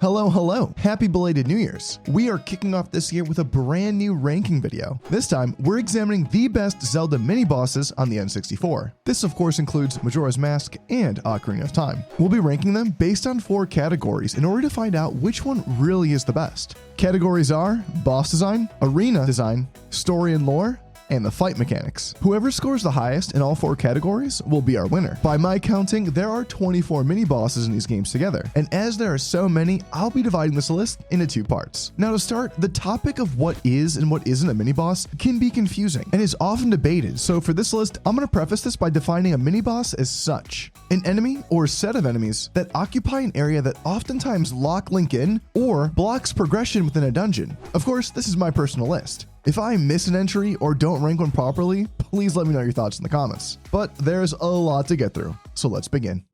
Hello, hello. Happy belated New Year's. We are kicking off this year with a brand new ranking video. This time, we're examining the best Zelda mini-bosses on the N64. This of course includes Majora's Mask and Ocarina of Time. We'll be ranking them based on 4 categories in order to find out which one really is the best. Categories are boss design, arena design, story and lore, and the fight mechanics. Whoever scores the highest in all 4 categories will be our winner. By my counting, there are 24 mini-bosses in these games together, and as there are so many, I'll be dividing this list into 2 parts. Now to start, the topic of what is and what isn't a mini-boss can be confusing and is often debated, so for this list, I'm going to preface this by defining a mini-boss as such: an enemy or set of enemies that occupy an area that oftentimes lock Link in or blocks progression within a dungeon. Of course, this is my personal list. If I miss an entry or don't rank one properly, please let me know your thoughts in the comments. But there's a lot to get through, so let's begin.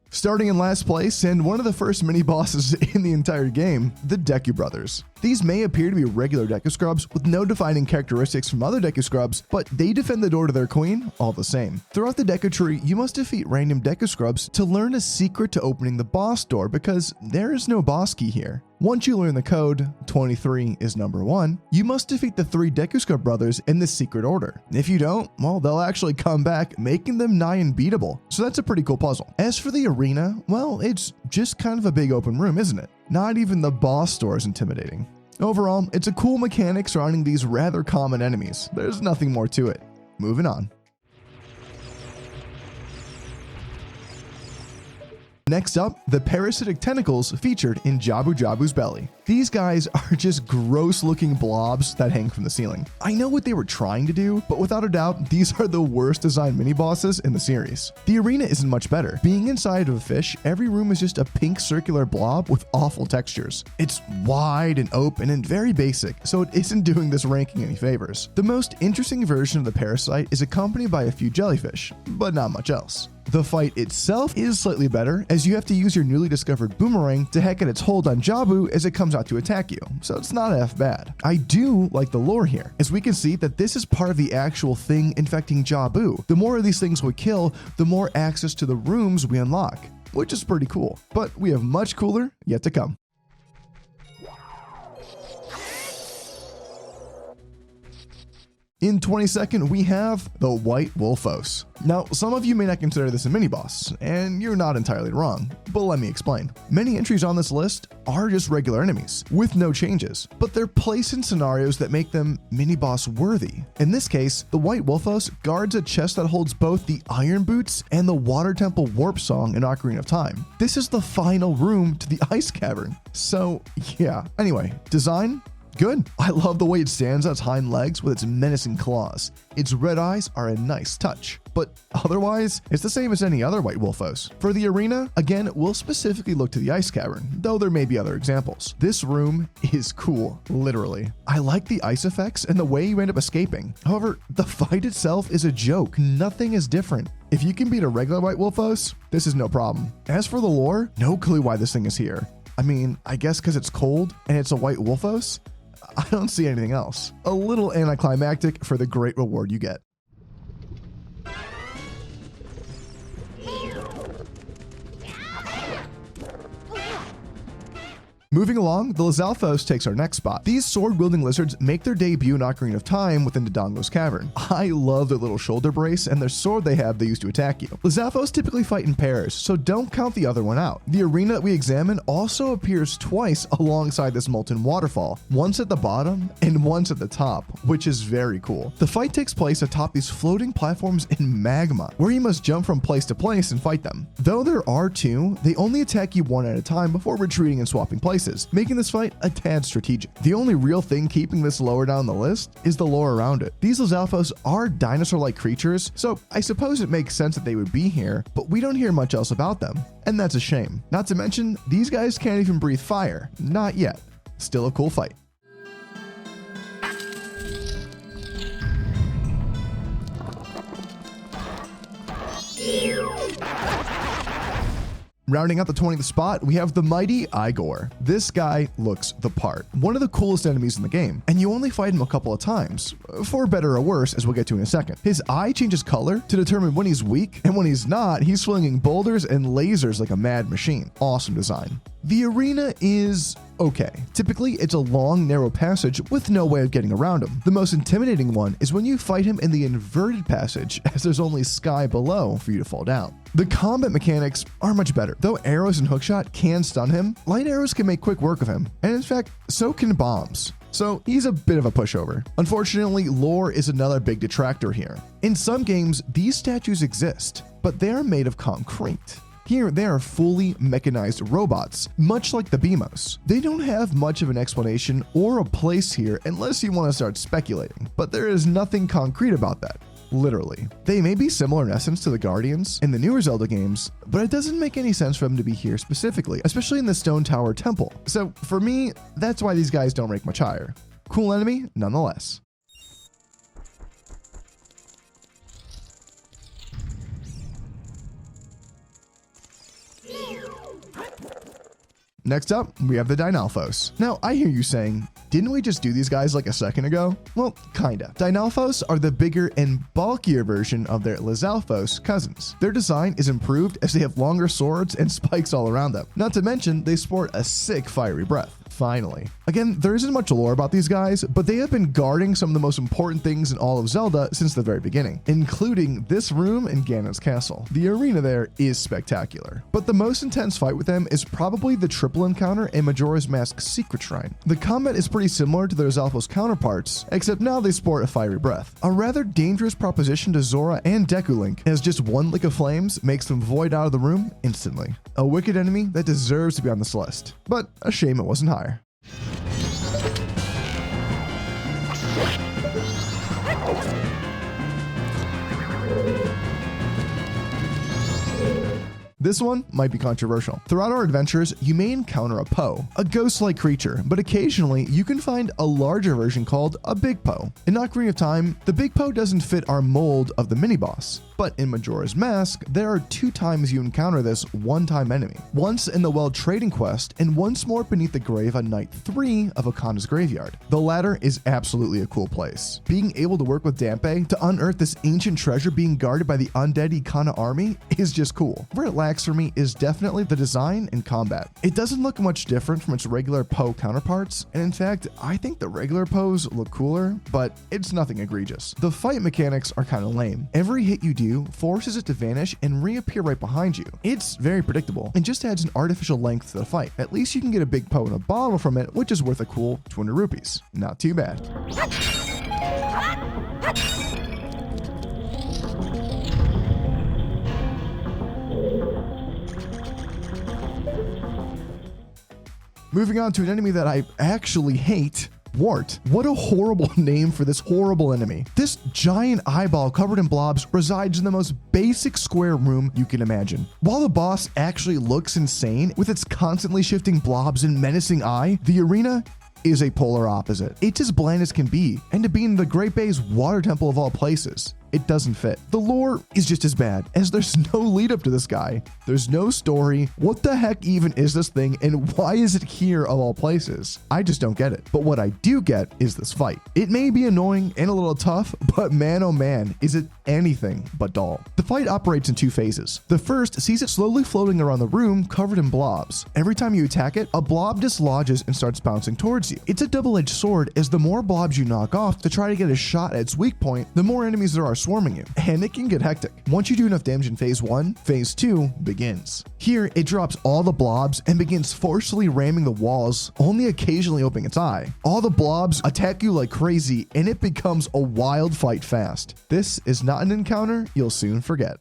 Starting in last place, and one of the first mini-bosses in the entire game, the Deku Brothers. These may appear to be regular Deku Scrubs with no defining characteristics from other Deku Scrubs, but they defend the door to their queen all the same. Throughout the Deku Tree, you must defeat random Deku Scrubs to learn a secret to opening the boss door, because there is no boss key here. Once you learn the code, 23 is number 1, you must defeat the 3 Deku Scrub brothers in the secret order. If you don't, well, they'll actually come back, making them nigh unbeatable. So that's a pretty cool puzzle. As for the arena, well, it's just kind of a big open room, isn't it? Not even the boss door is intimidating. Overall, it's a cool mechanic surrounding these rather common enemies. There's nothing more to it. Moving on. Next up, the parasitic tentacles featured in Jabu Jabu's belly. These guys are just gross looking blobs that hang from the ceiling. I know what they were trying to do, but without a doubt, these are the worst designed mini bosses in the series. The arena isn't much better. Being inside of a fish, every room is just a pink circular blob with awful textures. It's wide and open and very basic, so it isn't doing this ranking any favors. The most interesting version of the parasite is accompanied by a few jellyfish, but not much else. The fight itself is slightly better, as you have to use your newly discovered boomerang to heck at its hold on Jabu as it comes out to attack you, so it's not half bad. I do like the lore here, as we can see that this is part of the actual thing infecting Jabu. The more of these things we kill, the more access to the rooms we unlock, which is pretty cool. But we have much cooler yet to come. In 22nd, we have the White Wolfos. Now, some of you may not consider this a mini-boss, and you're not entirely wrong, but let me explain. Many entries on this list are just regular enemies, with no changes, but they're placed in scenarios that make them mini-boss worthy. In this case, the White Wolfos guards a chest that holds both the Iron Boots and the Water Temple Warp Song in Ocarina of Time. This is the final room to the Ice Cavern. So, yeah. Anyway, design? Good. I love the way it stands on its hind legs with its menacing claws. Its red eyes are a nice touch, but otherwise, it's the same as any other White Wolfos. For the arena, again, we'll specifically look to the Ice Cavern, though there may be other examples. This room is cool, literally. I like the ice effects and the way you end up escaping. However, the fight itself is a joke. Nothing is different. If you can beat a regular White Wolfos, this is no problem. As for the lore, no clue why this thing is here. I mean, I guess because it's cold and it's a White Wolfos? I don't see anything else. A little anticlimactic for the great reward you get. Moving along, the Lizalfos takes our next spot. These sword-wielding lizards make their debut in Ocarina of Time within Dodongo's cavern. I love their little shoulder brace and their sword they have they use to attack you. Lizalfos typically fight in pairs, so don't count the other one out. The arena that we examine also appears twice alongside this molten waterfall, once at the bottom and once at the top, which is very cool. The fight takes place atop these floating platforms in magma, where you must jump from place to place and fight them. Though there are 2, they only attack you one at a time before retreating and swapping places, making this fight a tad strategic. The only real thing keeping this lower down the list is the lore around it. These Lizalfos are dinosaur-like creatures, so I suppose it makes sense that they would be here, but we don't hear much else about them, and that's a shame. Not to mention, these guys can't even breathe fire. Not yet. Still a cool fight. Rounding out the 20th spot, we have the mighty Igor. This guy looks the part. One of the coolest enemies in the game, and you only fight him a couple of times, for better or worse, as we'll get to in a second. His eye changes color to determine when he's weak, and when he's not, he's swinging boulders and lasers like a mad machine. Awesome design. The arena is okay. Typically, it's a long, narrow passage with no way of getting around him. The most intimidating one is when you fight him in the inverted passage, as there's only sky below for you to fall down. The combat mechanics are much better. Though arrows and hookshot can stun him, light arrows can make quick work of him, and in fact, so can bombs. So he's a bit of a pushover. Unfortunately, lore is another big detractor here. In some games, these statues exist, but they are made of concrete. Here, they are fully mechanized robots, much like the Beamos. They don't have much of an explanation or a place here unless you want to start speculating, but there is nothing concrete about that. Literally. They may be similar in essence to the Guardians in the newer Zelda games, but it doesn't make any sense for them to be here specifically, especially in the Stone Tower Temple. So for me, that's why these guys don't rank much higher. Cool enemy, nonetheless. Next up, we have the Dynalphos. Now, I hear you saying, didn't we just do these guys like a second ago? Well, kinda. Dynalphos are the bigger and bulkier version of their Lizalfos cousins. Their design is improved as they have longer swords and spikes all around them. Not to mention, they sport a sick fiery breath. Finally. Again, there isn't much lore about these guys, but they have been guarding some of the most important things in all of Zelda since the very beginning, including this room in Ganon's castle. The arena there is spectacular, but the most intense fight with them is probably the triple encounter in Majora's Mask's secret shrine. The combat is pretty similar to their Zalfos counterparts, except now they sport a fiery breath. A rather dangerous proposition to Zora and Deku Link, as just one lick of flames makes them void out of the room instantly. A wicked enemy that deserves to be on this list, but a shame it wasn't higher. This one might be controversial. Throughout our adventures, you may encounter a Poe, a ghost-like creature, but occasionally you can find a larger version called a Big Poe. In Ocarina of Time, the Big Poe doesn't fit our mold of the mini-boss, but in Majora's Mask, there are 2 times you encounter this one-time enemy. Once in the Well Trading Quest, and once more beneath the grave on Night 3 of Akana's graveyard. The latter is absolutely a cool place. Being able to work with Dampe to unearth this ancient treasure being guarded by the undead Ikana army is just cool. Where it lacks for me is definitely the design and combat. It doesn't look much different from its regular Poe counterparts, and in fact, I think the regular Poes look cooler, but it's nothing egregious. The fight mechanics are kind of lame. Every hit you do forces it to vanish and reappear right behind you. It's very predictable and just adds an artificial length to the fight. At least you can get a Big Poe in a bottle from it, which is worth a cool 200 rupees. Not too bad. Moving on to an enemy that I actually hate, Wart. What a horrible name for this horrible enemy. This giant eyeball covered in blobs resides in the most basic square room you can imagine. While the boss actually looks insane with its constantly shifting blobs and menacing eye, the arena is a polar opposite. It's as bland as can be, and to be in the Great Bay's water temple of all places, it doesn't fit. The lore is just as bad, as there's no lead up to this guy. There's no story. What the heck even is this thing, and why is it here of all places? I just don't get it. But what I do get is this fight. It may be annoying and a little tough, but man oh man, is it anything but dull. The fight operates in 2 phases. The first sees it slowly floating around the room covered in blobs. Every time you attack it, a blob dislodges and starts bouncing towards you. It's a double-edged sword, as the more blobs you knock off to try to get a shot at its weak point, the more enemies there are swarming you, and it can get hectic. Once you do enough damage in phase 1, phase 2 begins. Here, it drops all the blobs and begins forcefully ramming the walls, only occasionally opening its eye. All the blobs attack you like crazy, and it becomes a wild fight fast. This is not an encounter you'll soon forget.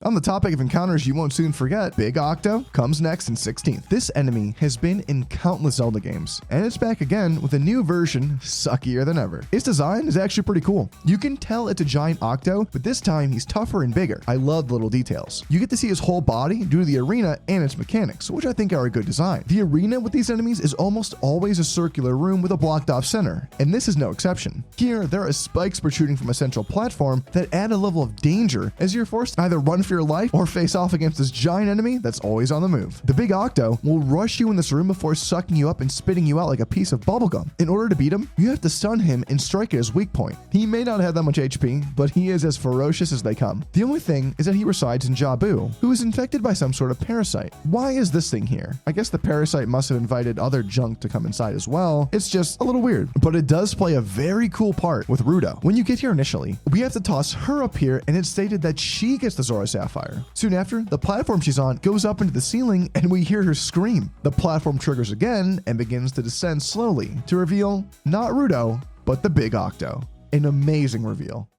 On the topic of encounters you won't soon forget, Big Octo comes next in 16th. This enemy has been in countless Zelda games, and it's back again with a new version, suckier than ever. Its design is actually pretty cool. You can tell it's a giant Octo, but this time he's tougher and bigger. I love the little details. You get to see his whole body due to the arena and its mechanics, which I think are a good design. The arena with these enemies is almost always a circular room with a blocked off center, and this is no exception. Here, there are spikes protruding from a central platform that add a level of danger as you're forced to either run for your life or face off against this giant enemy that's always on the move. The Big Octo will rush you in this room before sucking you up and spitting you out like a piece of bubblegum. In order to beat him, you have to stun him and strike at his weak point. He may not have that much HP, but he is as ferocious as they come. The only thing is that he resides in Jabu, who is infected by some sort of parasite. Why is this thing here? I guess the parasite must have invited other junk to come inside as well. It's just a little weird, but it does play a very cool part with Rudo. When you get here initially, we have to toss her up here, and it's stated that she gets the Zora Sapphire. Soon after, the platform she's on goes up into the ceiling and we hear her scream. The platform triggers again and begins to descend slowly to reveal not Rudo, but the Big Octo. An amazing reveal.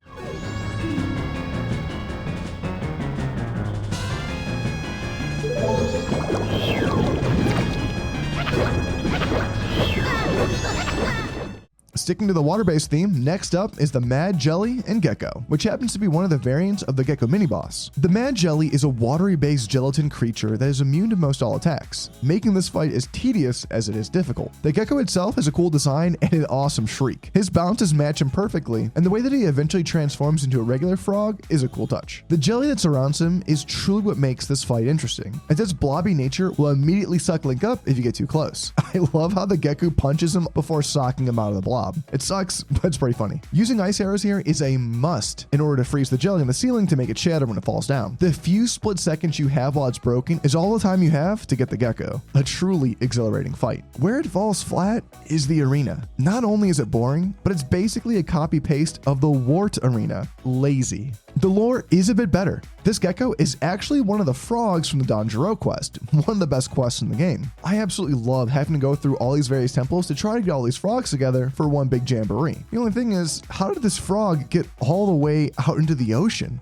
Sticking to the water-based theme, next up is the Mad Jelly and Gecko, which happens to be one of the variants of the Gecko mini-boss. The Mad Jelly is a watery-based gelatin creature that is immune to most all attacks, making this fight as tedious as it is difficult. The Gecko itself has a cool design and an awesome shriek. His bounces match him perfectly, and the way that he eventually transforms into a regular frog is a cool touch. The jelly that surrounds him is truly what makes this fight interesting, as its blobby nature will immediately suck Link up if you get too close. I love how the Gecko punches him before socking him out of the blob. It sucks, but it's pretty funny. Using ice arrows here is a must in order to freeze the jelly on the ceiling to make it shatter when it falls down. The few split seconds you have while it's broken is all the time you have to get the Gecko. A truly exhilarating fight. Where it falls flat is the arena. Not only is it boring, but it's basically a copy-paste of the Wart arena. Lazy. The lore is a bit better. This Gecko is actually one of the frogs from the Danjiro quest, one of the best quests in the game. I absolutely love having to go through all these various temples to try to get all these frogs together for one big jamboree. The only thing is, how did this frog get all the way out into the ocean?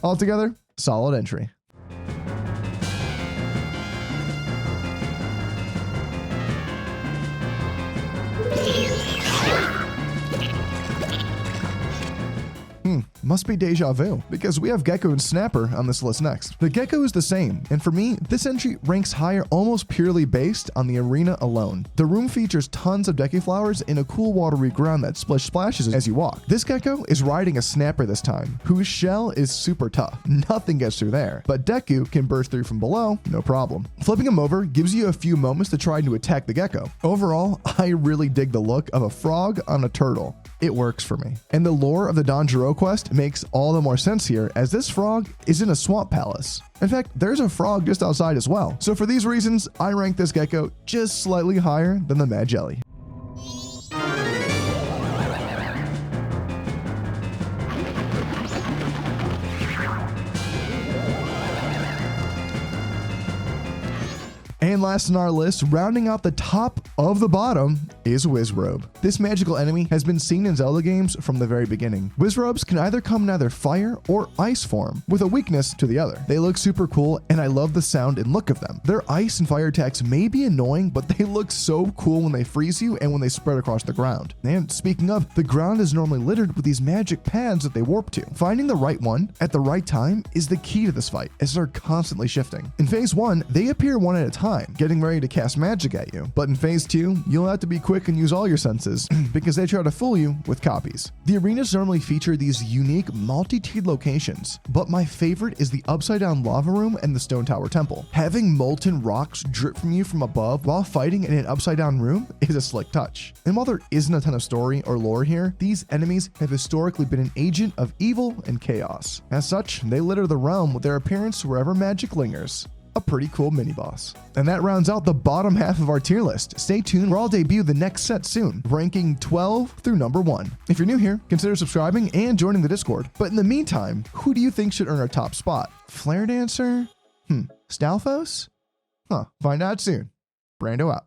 Altogether, solid entry. Must be deja vu, because we have Gecko and Snapper on this list next. The Gecko is the same, and for me, this entry ranks higher almost purely based on the arena alone. The room features tons of Deku flowers in a cool watery ground that splashes as you walk. This Gecko is riding a Snapper this time, whose shell is super tough. Nothing gets through there, but Deku can burst through from below, no problem. Flipping him over gives you a few moments to try to attack the Gecko. Overall, I really dig the look of a frog on a turtle. It works for me. And the lore of the Danjiro quest makes all the more sense here, as this frog is in a swamp palace. In fact, there's a frog just outside as well. So for these reasons, I rank this Gecko just slightly higher than the Mad Jelly. And last on our list, rounding out the top of the bottom, is Wizrobe. This magical enemy has been seen in Zelda games from the very beginning. Wizrobes can either come in either fire or ice form, with a weakness to the other. They look super cool, and I love the sound and look of them. Their ice and fire attacks may be annoying, but they look so cool when they freeze you and when they spread across the ground. And speaking of, the ground is normally littered with these magic paths that they warp to. Finding the right one at the right time is the key to this fight, as they're constantly shifting. In phase 1, they appear one at a time, getting ready to cast magic at you. But in phase 2, you'll have to be quick and use all your senses, because they try to fool you with copies. The arenas normally feature these unique multi-teed locations, but my favorite is the upside down lava room and the stone tower temple. Having molten rocks drip from you from above while fighting in an upside down room is a slick touch. And while there isn't a ton of story or lore here, these enemies have historically been an agent of evil and chaos. As such, they litter the realm with their appearance wherever magic lingers. A pretty cool mini-boss. And that rounds out the bottom half of our tier list. Stay tuned, where I'll debut the next set soon, ranking 12 through number 1. If you're new here, consider subscribing and joining the Discord. But in the meantime, who do you think should earn our top spot? Flare Dancer? Stalfos? Find out soon. Brando out.